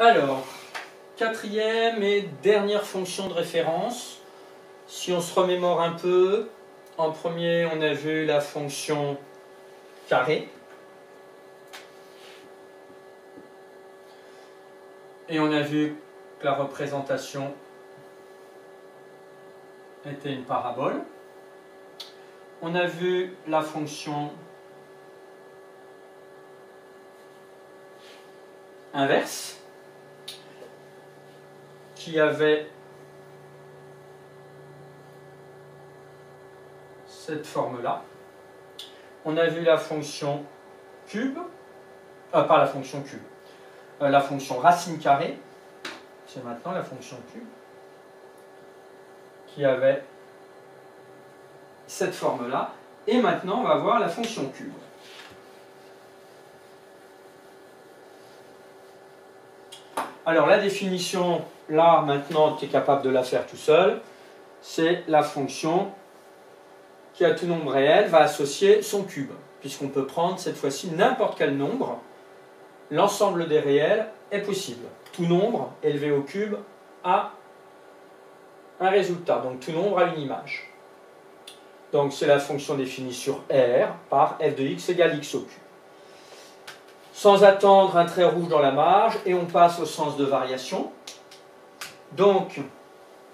Alors, quatrième et dernière fonction de référence. Si on se remémore un peu, en premier, on a vu la fonction carré. Et on a vu que la représentation était une parabole. On a vu la fonction inverse qui avait cette forme-là. On a vu la fonction cube, pas la fonction cube, la fonction racine carrée, c'est maintenant la fonction cube, qui avait cette forme-là. Et maintenant, on va voir la fonction cube. Alors, la définition, là, maintenant, tu es capable de la faire tout seul. C'est la fonction qui, à tout nombre réel, va associer son cube. Puisqu'on peut prendre, cette fois-ci, n'importe quel nombre. L'ensemble des réels est possible. Tout nombre élevé au cube a un résultat. Donc, tout nombre a une image. Donc, c'est la fonction définie sur R par f de x égale x au cube. Sans attendre, un trait rouge dans la marge, et on passe au sens de variation. Donc,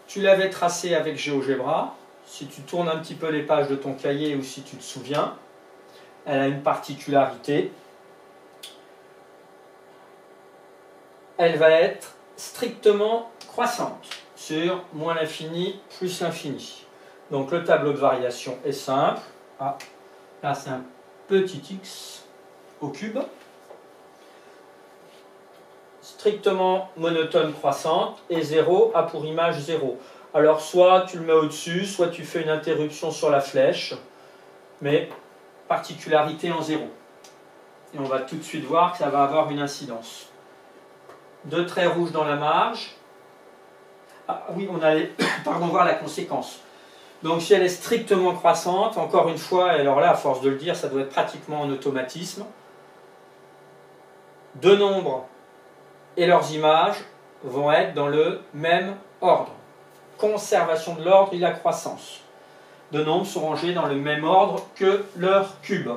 tu l'avais tracé avec GeoGebra. Si tu tournes un petit peu les pages de ton cahier, ou si tu te souviens, elle a une particularité. Elle va être strictement croissante, sur moins l'infini plus l'infini. Donc, le tableau de variation est simple. Ah, là, c'est un petit x au cube. Strictement monotone croissante, et 0 a pour image 0. Alors soit tu le mets au-dessus, soit tu fais une interruption sur la flèche, mais particularité en 0. Et on va tout de suite voir que ça va avoir une incidence. Deux traits rouges dans la marge. Ah oui, on allait voir la conséquence. Donc si elle est strictement croissante, encore une fois, et alors là, à force de le dire, ça doit être pratiquement en automatisme, deux nombres et leurs images vont être dans le même ordre. Conservation de l'ordre et la croissance. Deux nombres sont rangés dans le même ordre que leur cube.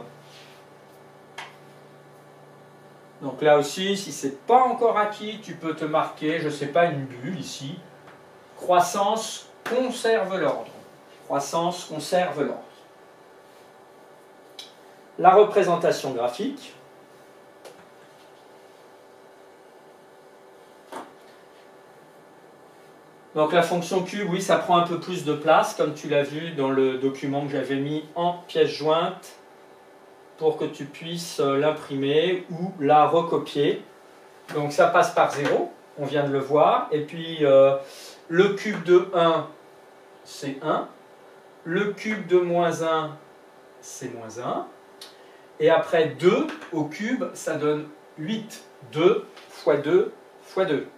Donc là aussi, si ce n'est pas encore acquis, tu peux te marquer, je ne sais pas, une bulle ici. Croissance conserve l'ordre. Croissance conserve l'ordre. La représentation graphique. Donc la fonction cube, oui, ça prend un peu plus de place, comme tu l'as vu dans le document que j'avais mis en pièce jointe, pour que tu puisses l'imprimer ou la recopier. Donc ça passe par 0, on vient de le voir, et puis le cube de 1, c'est 1, le cube de moins 1, c'est moins 1, et après 2 au cube, ça donne 8. 2 fois 2 fois 2,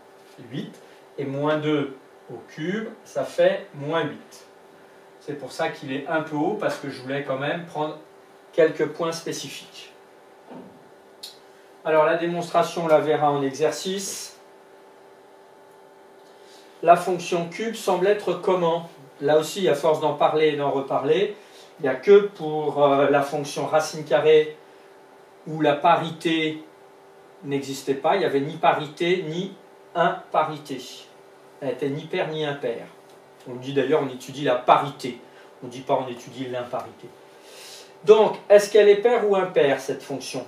8, et moins 2 au cube, ça fait moins 8. C'est pour ça qu'il est un peu haut, parce que je voulais quand même prendre quelques points spécifiques. Alors la démonstration, on la verra en exercice. La fonction cube semble être comment? Là aussi, à force d'en parler et d'en reparler, il n'y a que pour la fonction racine carrée où la parité n'existait pas, il n'y avait ni parité ni imparité. Elle n'était ni paire ni impaire. On dit d'ailleurs, on étudie la parité. On ne dit pas on étudie l'imparité. Donc, est-ce qu'elle est paire ou impaire, cette fonction?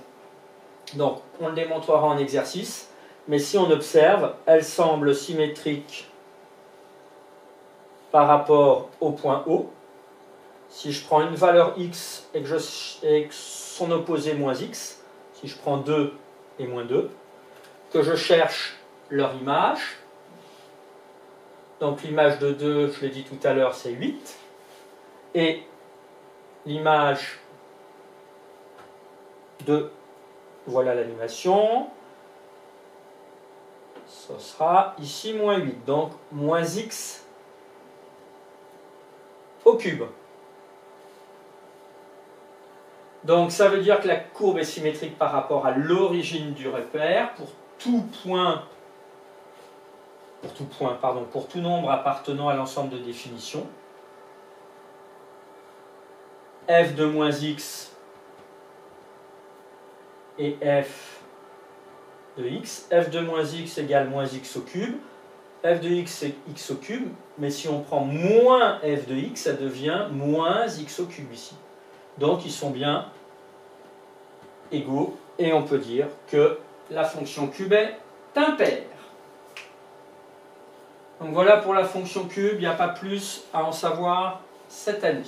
Donc, on le démontrera en exercice. Mais si on observe, elle semble symétrique par rapport au point O. Si je prends une valeur x et que son opposé moins x, si je prends 2 et moins 2, que je cherche leur image, donc l'image de 2, je l'ai dit tout à l'heure, c'est 8. Et l'image de, voilà l'animation, ce sera ici moins 8. Donc moins x au cube. Donc ça veut dire que la courbe est symétrique par rapport à l'origine du repère pour tout point pour tout point, pardon, pour tout nombre appartenant à l'ensemble de définition. F de moins x et f de x. F de moins x égale moins x au cube. F de x c'est x au cube, mais si on prend moins f de x, ça devient moins x au cube ici. Donc ils sont bien égaux, et on peut dire que la fonction cube est impaire. Donc voilà pour la fonction cube, il n'y a pas plus à en savoir cette année.